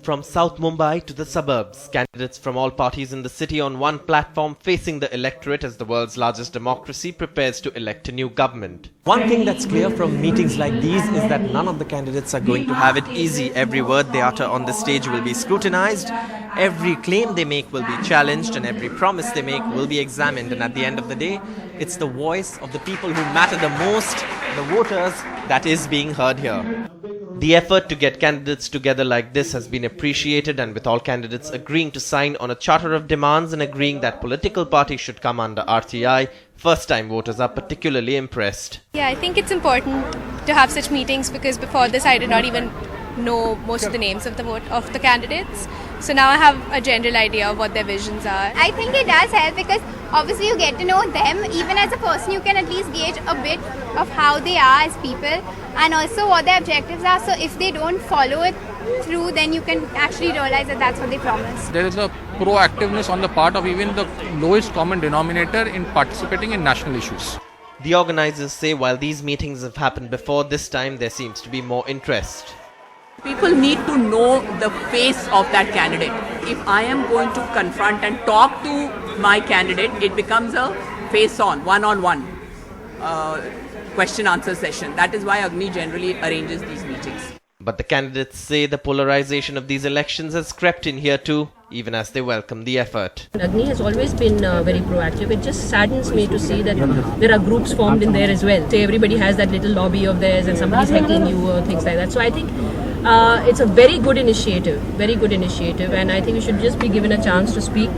From South Mumbai to the suburbs, candidates from all parties in the city on one platform facing the electorate as the world's largest democracy prepares to elect a new government. One thing that's clear from meetings like these is that none of the candidates are going to have it easy. Every word they utter on the stage will be scrutinized, every claim they make will be challenged, and every promise they make will be examined. And at the end of the day, it's the voice of the people who matter the most, the voters, that is being heard here. The effort to get candidates together like this has been appreciated, and with all candidates agreeing to sign on a charter of demands and agreeing that political parties should come under RTI, first-time voters are particularly impressed. Yeah, I think it's important to have such meetings because before this I did not even know most of the names of the candidates. So now I have a general idea of what their visions are. I think it does help because obviously you get to know them. Even as a person, you can at least gauge a bit of how they are as people and also what their objectives are. So if they don't follow it through, then you can actually realize that that's what they promised. There is a proactiveness on the part of even the lowest common denominator in participating in national issues. The organizers say while these meetings have happened before, this time there seems to be more interest. People need to know the face of that candidate. If I am going to confront and talk to my candidate, it becomes a face-on, one-on-one question-answer session. That is why Agni generally arranges these meetings. But the candidates say the polarization of these elections has crept in here too, even as they welcome the effort. Agni has always been very proactive. It just saddens me to see that there are groups formed in there as well. Say everybody has that little lobby of theirs and somebody's heckling you or things like that. So I think it's a very good initiative, and I think we should just be given a chance to speak,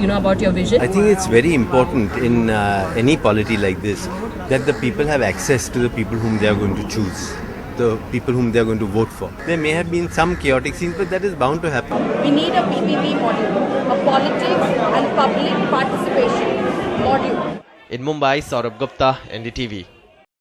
about your vision. I think it's very important in any polity like this that the people have access to the people whom they are going to choose, the people whom they are going to vote for. There may have been some chaotic scenes, but that is bound to happen. We need a PPP module, a politics and public participation module. In Mumbai, Saurabh Gupta, NDTV.